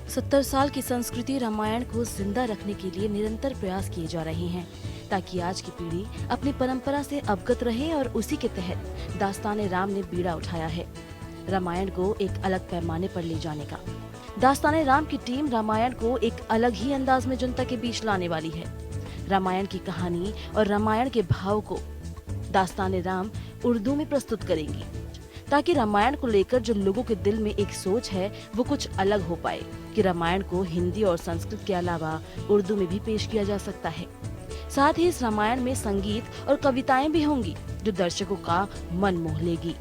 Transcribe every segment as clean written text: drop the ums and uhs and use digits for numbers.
70 साल की संस्कृति रामायण को जिंदा रखने के लिए निरंतर प्रयास किए जा रहे हैं ताकि आज की पीढ़ी अपनी परंपरा से अवगत रहे और उसी के तहत दास्तान राम ने बीड़ा उठाया है रामायण को एक अलग पैमाने पर ले जाने का। दास्तान राम की टीम रामायण को एक अलग ही अंदाज में जनता के बीच लाने वाली है। रामायण की कहानी और रामायण के भाव को दास्तान राम उर्दू में प्रस्तुत करेंगी ताकि रामायण को लेकर जो लोगों के दिल में एक सोच है वो कुछ अलग हो पाए कि रामायण को हिंदी और संस्कृत के अलावा उर्दू में भी पेश किया जा सकता है। साथ ही इस रामायण में संगीत और कविताएं भी होंगी जो दर्शकों का मन मोह लेगी।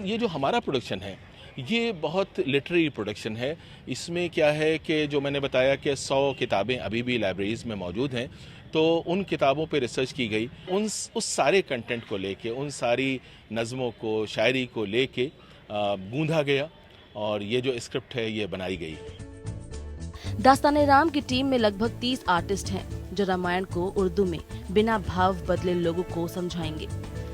ये जो हमारा प्रोडक्शन है ये बहुत लिटरेरी प्रोडक्शन है। इसमें क्या है कि जो मैंने बताया कि 100 किताबें अभी भी लाइब्रेरीज में मौजूद हैं, तो उन किताबों पे रिसर्च की गई, उस सारे कंटेंट को लेके, उन सारी नज़मों को, शायरी को लेके गूंधा गया और ये जो स्क्रिप्ट है ये बनाई गई। दास्तान राम की टीम में लगभग 30 आर्टिस्ट हैं जो रामायण को उर्दू में बिना भाव बदले लोगों को समझाएंगे।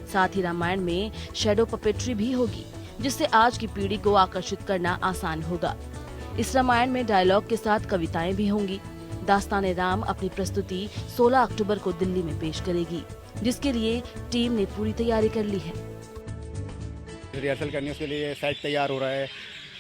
साथ ही रामायण में शैडो पपेट्री भी होगी जिससे आज की पीढ़ी को आकर्षित करना आसान होगा। इस रामायण में डायलॉग के साथ कविताएं भी होंगी। दास्तान राम अपनी प्रस्तुति 16 अक्टूबर को दिल्ली में पेश करेगी, जिसके लिए टीम ने पूरी तैयारी कर ली है। रिहर्सल करने के लिए सेट तैयार हो रहा है,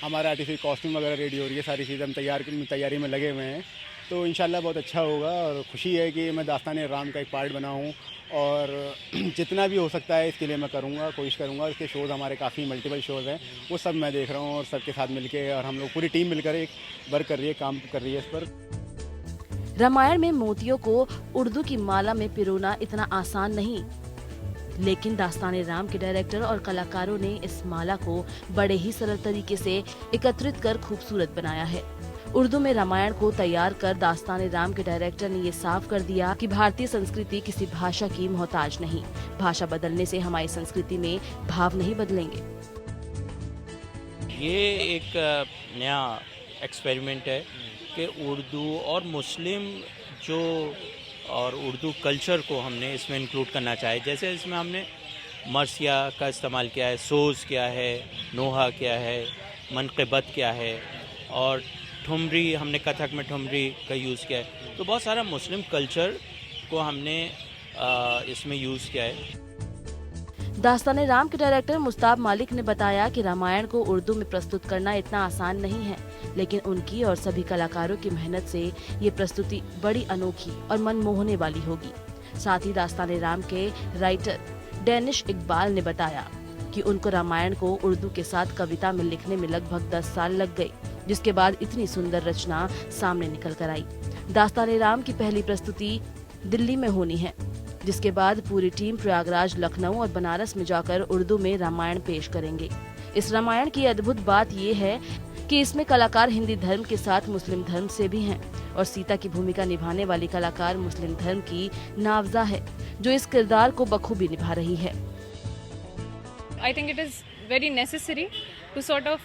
हमारा आर्टिस्ट कॉस्ट्यूम वगैरह रेडी हो रही है, सारी चीज़ें हम तैयारी में लगे हुए हैं। तो इंशाल्लाह बहुत अच्छा होगा और खुशी है कि मैं दास्तान राम का एक पार्ट बना हूँ और जितना भी हो सकता है इसके लिए मैं करूँगा, कोशिश करूँगा। इसके शोज़ हमारे काफ़ी मल्टीपल शोज़ हैं, वो सब मैं देख रहा हूँ और सबके साथ मिलके और हम लोग पूरी टीम मिलकर एक वर्क कर रही है, काम कर रही है इस पर। रामायण में मोतियों को उर्दू की माला में पिरोना इतना आसान नहीं, लेकिन दास्तान राम के डायरेक्टर और कलाकारों ने इस माला को बड़े ही सरल तरीके से एकत्रित कर खूबसूरत बनाया है। उर्दू में रामायण को तैयार कर दास्तान राम के डायरेक्टर ने ये साफ कर दिया कि भारतीय संस्कृति किसी भाषा की मोहताज नहीं। भाषा बदलने से हमारी संस्कृति में भाव नहीं बदलेंगे। ये एक नया एक्सपेरिमेंट है कि उर्दू और मुस्लिम जो और उर्दू कल्चर को हमने इसमें इंक्लूड करना चाहे। जैसे इसमें हमने मरसिया का इस्तेमाल किया है, सोज़ क्या है, नोहा क्या है, मनक़िबत क्या है, और ठुमरी, हमने कथक में ठुमरी का यूज़ किया है। तो बहुत सारा मुस्लिम कल्चर को हमने इसमें यूज़ किया है। दास्तान राम के डायरेक्टर मुस्ताब मालिक ने बताया कि रामायण को उर्दू में प्रस्तुत करना इतना आसान नहीं है, लेकिन उनकी और सभी कलाकारों की मेहनत से ये प्रस्तुति बड़ी अनोखी और मन मोहने वाली होगी। साथ ही दास्तान राम के राइटर डैनिश इकबाल ने बताया कि उनको रामायण को उर्दू के साथ कविता में लिखने में लगभग 10 साल लग गए, जिसके बाद इतनी सुंदर रचना सामने निकल कर आई। दास्तान राम की पहली प्रस्तुति दिल्ली में होनी है, जिसके बाद पूरी टीम प्रयागराज, लखनऊ और बनारस में जाकर उर्दू में रामायण पेश करेंगे। इस रामायण की अद्भुत बात ये है कि इसमें कलाकार हिंदी धर्म के साथ मुस्लिम धर्म से भी हैं और सीता की भूमिका निभाने वाली कलाकार मुस्लिम धर्म की नावजा है जो इस किरदार को बखूबी निभा रही है। I think it is very necessary to sort of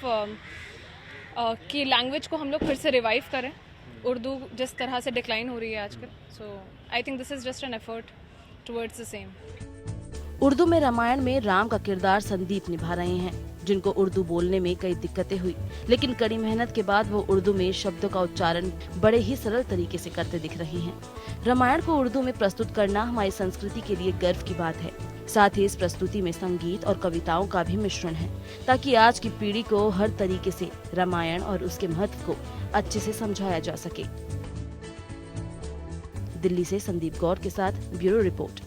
कि लैंग्वेज को हम लोग फिर से रिवाइव करें। उर्दू जिस तरह से डिक्लाइन हो रही है आजकल, so I think this is just an effort towards the same. Urdu में रामायण में राम का किरदार संदीप निभा रहे हैं, जिनको उर्दू बोलने में कई दिक्कतें हुई, लेकिन कड़ी मेहनत के बाद वो उर्दू में शब्दों का उच्चारण बड़े ही सरल तरीके से करते दिख रहे हैं। रामायण को उर्दू में प्रस्तुत करना हमारी संस्कृति के लिए गर्व की बात है। साथ ही इस प्रस्तुति में संगीत और कविताओं का भी मिश्रण है ताकि आज की पीढ़ी को हर तरीके से रामायण और उसके महत्व को अच्छे से समझाया जा सके। दिल्ली से संदीप गौर के साथ ब्यूरो रिपोर्ट।